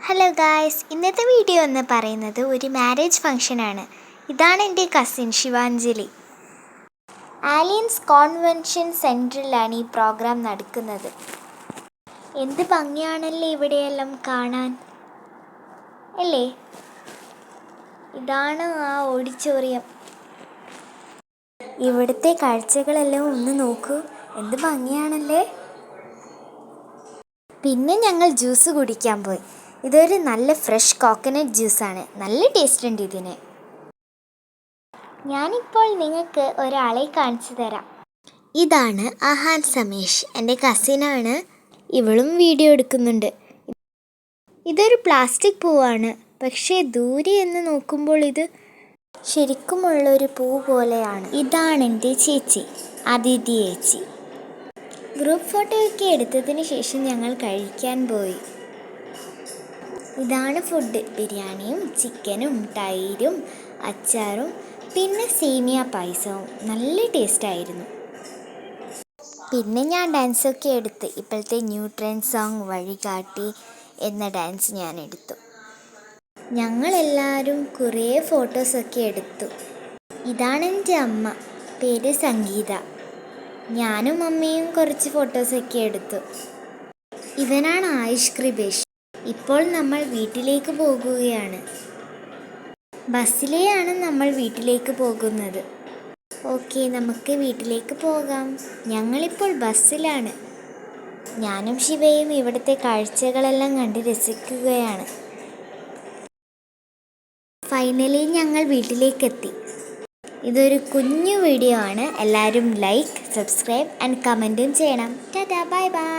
Hello guys, ഇന്നത്തെ video എന്ന് പറയുന്നത് ഒരു മാരേജ് ഫംഗ്ഷനാണ്. ഇതാണ് എൻ്റെ കസിൻ ശിവാഞ്ജലി. ആലിയൻസ് കോൺവെൻഷൻ സെൻറ്ററിലാണ് ഈ പ്രോഗ്രാം നടക്കുന്നത്. എന്ത് ഭംഗിയാണല്ലേ ഇവിടെയെല്ലാം കാണാൻ അല്ലേ. ഇതാണ് ആ ഓഡിറ്റോറിയം. ഇവിടുത്തെ കാഴ്ചകളെല്ലാം ഒന്ന് നോക്കൂ, എന്ത് ഭംഗിയാണല്ലേ. പിന്നെ ഞങ്ങൾ ജ്യൂസ് കുടിക്കാൻ പോയി. ഇതൊരു നല്ല ഫ്രഷ് കോക്കനട്ട് ജ്യൂസാണ്. നല്ല ടേസ്റ്റ് ഉണ്ട് ഇതിന്. ഞാനിപ്പോൾ നിങ്ങൾക്ക് ഒരാളെ കാണിച്ചു തരാം. ഇതാണ് അഹാൻ സമേഷ്, എൻ്റെ കസിനാണ്. ഇവളും വീഡിയോ എടുക്കുന്നുണ്ട്. ഇതൊരു പ്ലാസ്റ്റിക് പൂവാണ്, പക്ഷേ ദൂരെ എന്ന് നോക്കുമ്പോൾ ഇത് ശരിക്കുമുള്ളൊരു പൂ പോലെയാണ്. ഇതാണ് എൻ്റെ ചേച്ചി അതിഥി ചേച്ചി. ഗ്രൂപ്പ് ഫോട്ടോയൊക്കെ എടുത്തതിന് ശേഷം ഞങ്ങൾ കഴിക്കാൻ പോയി. ഇതാണ് ഫുഡ്. ബിരിയാണിയും ചിക്കനും തൈരും അച്ചാറും പിന്നെ സേമിയ പായസവും. നല്ല ടേസ്റ്റായിരുന്നു. പിന്നെ ഞാൻ ഡാൻസൊക്കെ എടുത്ത് ഇപ്പോഴത്തെ ന്യൂ ട്രെൻഡ് സോങ് വഴികാട്ടി എന്ന ഡാൻസ് ഞാൻ എടുത്തു. ഞങ്ങളെല്ലാവരും കുറേ ഫോട്ടോസൊക്കെ എടുത്തു. ഇതാണ് എൻ്റെ അമ്മ, പേര് സംഗീത. ഞാനും അമ്മയും കുറച്ച് ഫോട്ടോസൊക്കെ എടുത്തു. ഇവനാണ് ആയുഷ് കൃപേഷ്. ഇപ്പോൾ നമ്മൾ വീട്ടിലേക്ക് പോകുകയാണ്. ബസ്സിലെയാണ് നമ്മൾ വീട്ടിലേക്ക് പോകുന്നത്. ഓക്കെ, നമുക്ക് വീട്ടിലേക്ക് പോകാം. ഞങ്ങളിപ്പോൾ ബസ്സിലാണ്. ഞാനും ശിവയും ഇവിടുത്തെ കാഴ്ചകളെല്ലാം കണ്ട് രസിക്കുകയാണ്. ഫൈനലി ഞങ്ങൾ വീട്ടിലേക്കെത്തി. ഇതൊരു കുഞ്ഞു വീഡിയോ ആണ്. എല്ലാവരും ലൈക്ക്, സബ്സ്ക്രൈബ് ആൻഡ് കമൻറ്റും ചെയ്യണം. Tata, bye bye.